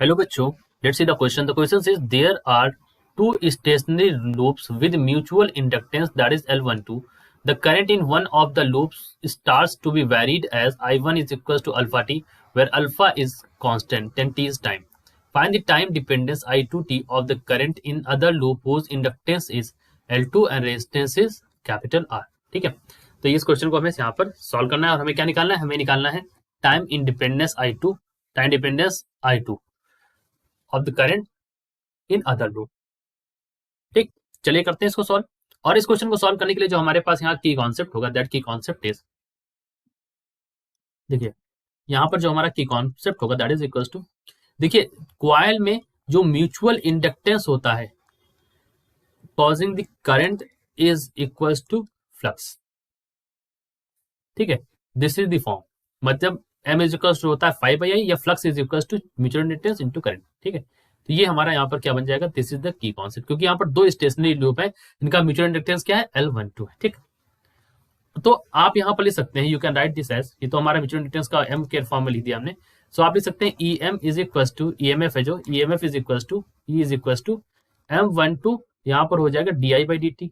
Hello बच्चों, let's see the question. The question says there are two stationary loops with mutual inductance that is L12. The current in one of the loops starts to be varied as I1 is equals to alpha t, where alpha is constant 10 t is time. Find the time dependence I2t of the current in other loop whose inductance is L2 and resistance is capital R. ठीक है, तो इस question को हमें यहाँ पर solve करना है और हमें क्या निकालना है, हमें निकालना है time independence I2, time dependence I2 of the current in other loop. ठीक, चलिए करते हैं इसको सॉल्व। और इस क्वेश्चन को सॉल्व करने के लिए जो हमारे पास यहाँ की कॉन्सेप्ट होगा, दैट की कॉन्सेप्ट इज, देखिए यहाँ पर जो हमारा की कॉन्सेप्ट होगा दैट इज इक्वल टू, देखिए कॉइल में जो म्यूचुअल इंडक्टेंस होता है causing the current is equal to flux. ठीक है, दिस इज द फॉर्म, मतलब m इज इक्वल टू होता है 5/I या flux is equal to mutual inductance into current. ठीक है, तो ये हमारा यहाँ पर क्या बन जाएगा, this is the key concept, क्योंकि यहाँ पर दो स्टेशनरी लूप है, इनका म्यूचुअल इंडक्टेंस क्या है, L12 है। ठीक, तो आप यहाँ पर लिख सकते हैं, you can write this as, ये तो हमारा म्यूचुअल इंडक्टेंस का m के फॉर्म में लिख दिया हमने। सो आप लिख सकते हैं EM is equal to, EMF है जो, EMF is equal to E is equal to M12, यहाँ पर हो जाएगा di/dt,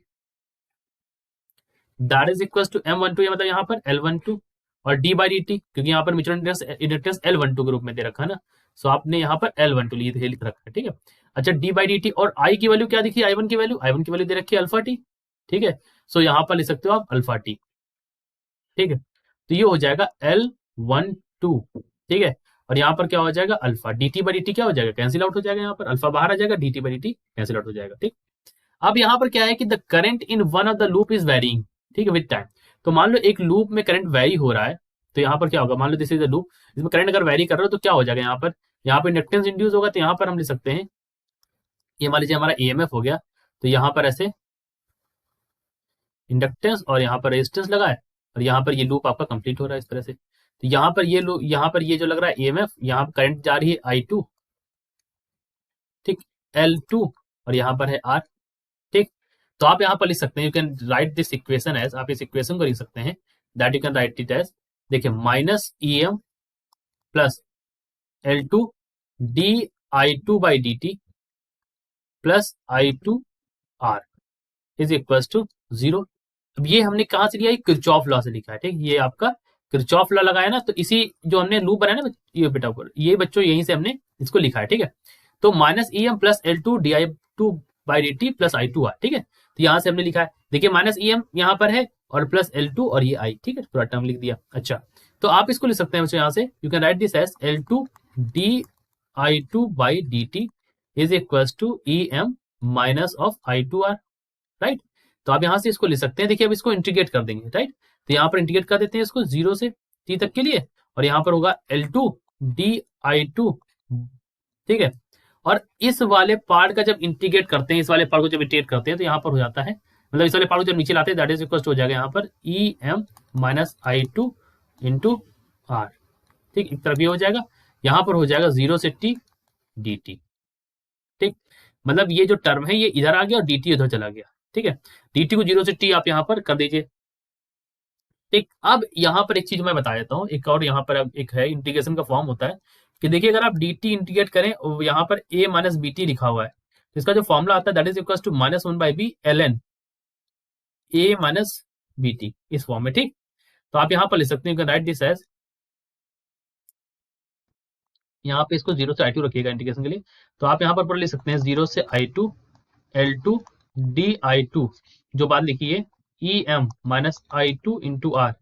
that is equal to M12, मतलब यहाँ पर L12 और d/dt, क्योंकि यहाँ पर म्यूचुअल इंडक्टेंस L12 के रूप में दे रखा है ना, सो आपने यहाँ पर L12 लिख रखा है। ठीक है, अच्छा d/dt और I की वैल्यू क्या दिखी, I1 की वैल्यू दे रखी है अल्फा टी। ठीक है, सो यहाँ पर लिख सकते हो आप अल्फा टी। ठीक है, तो ये हो जाएगा L12। ठीक है, और यहाँ पर क्या हो जाएगा अल्फा, dt/dt क्या हो जाएगा, कैंसिल आउट हो जाएगा, यहाँ पर अल्फा बाहर आ जाएगा, dt/dt कैंसिल आउट हो जाएगा। ठीक, अब यहाँ पर क्या है कि the current in one of the loop is varying, ठीक है, विद टाइम। तो मान लो एक लूप में करंट वेरी हो रहा है, तो यहाँ पर क्या होगा, मान लो दिस इज द लूप, इसमें करंट अगर वेरी कर रहा हो तो क्या हो जाएगा, यहाँ पर इंडक्टेंस इंड्यूस होगा, तो यहाँ पर हम लिख सकते हैं, ये मान लीजिए हमारा EMF हो गया, तो यहाँ पर ऐसे इंडक्टेंस और यहाँ पर रेजिस्टेंस लगा है, और यहाँ पर ये लूप आपका कंप्लीट हो रहा है इस तरह से। तो यहाँ पर ये लूप, यहाँ पर ये जो लग रहा है EMF, यहाँ पर करंट जा रही है I2, ठीक, L2, और यहाँ पर है R। ठीक, तो आप यहाँ पर लिख सकते हैं, you can write this equation as, आप इस इक्वेशन को लिख सकते हैं, that you can write it as, देखिए minus EM plus L2 di2/dt plus I2R is equal to 0। अब ये हमने कहाँ से लिया है, किरचॉफ लॉ से लिखा है। ठीक, ये आपका किरचॉफ लॉ लगाया ना, तो इसी जो हमने लूप बनाया ना ये बेटा ऊपर, ये बच्चों यहीं से हमने इसको लिखा है। ठीक है, तो minus EM plus L2 di2/dt plus I2R। ठीक है, तो यहाँ से हमने लिखा है, देखिए माइनस EM यहाँ पर है और प्लस L2 और ये I। ठीक है, पूरा टर्म लिख दिया। अच्छा, तो आप इसको लिख सकते हैं बच्चों, यहाँ से you can write this as L2 di2/dt is equal to EM minus of I2R, right. तो आप यहाँ से इसको लिख सकते हैं, देखिए अब इसको इंटीग्रेट कर देंगे, राइट। तो यहाँ पर इंटीग्रेट कर देते हैं इसको 0 से t तक के लिए, और यहाँ पर होगा L2 di2। ठीक है, और इस वाले पार्ट का जब इंटीग्रेट करते हैं, इस वाले पार्ट को जब इंटीग्रेट करते हैं, तो यहाँ पर हो जाता है, मतलब इस वाले पार्ट को जब नीचे लाते हैं, दैट इज इक्वल टू हो जाएगा यहाँ पर EM minus I2 into R। ठीक, एक तरफ ये हो जाएगा, यहाँ पर हो जाएगा 0 से t dt। ठीक, मतलब ये जो टर्म है ये इधर आ गया और dt उधर चला गया। ठीक है, dt को 0 से t आप यहाँ पर कर दीजिए। ठीक, अब यहाँ पर एक चीज मैं बता देता हूँ, एक और यहाँ पर एक है इंटीग्रेशन का फॉर्म होता है कि देखिए अगर आप dt इंटीग्रेट करें, यहाँ पर a माइनस bt लिखा हुआ है, तो इसका जो फॉर्मूला आता है that is equal to -1/b ln a minus bt, इस फॉर्म में। ठीक, तो आप यहाँ पर लिख सकते हैं, राइट दिस एज, यहाँ पे इसको 0 से I2 रखिएगा इंटीग्रेशन के लिए, तो आप यहाँ पर लिख सकते हैं 0 से I2 L2 di2, जो बात लिखी है EM minus I2 into R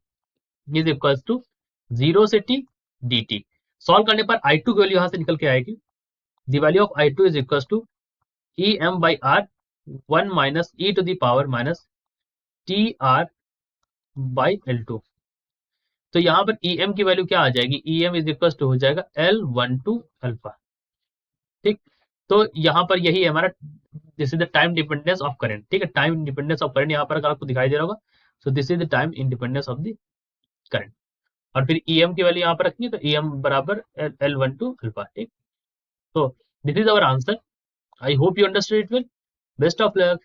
is equal to 0 से t dt। सॉल्व करने पर I2 की वैल्यू यहाँ से निकल के आएगी, the value of I2 is equal to EM by R 1 minus e to the power minus TR by L2। तो यहाँ पर EM की वैल्यू क्या आ जाएगी, EM इज इक्वल टू हो जाएगा L12 अल्फा। ठीक, तो यहाँ पर यही है हमारा, this is the time dependence of current. ठीक है, टाइम इंडिपेंडेंस ऑफ करंट यहाँ पर अगर आपको दिखाई दे रहा होगा, so this is the time independence of the current. और फिर EM की वैल्यू यहाँ पर रखनी है, तो EM बराबर L12 अल्फा। ठीक, तो this is our answer. I hope you understood it well. Best of luck.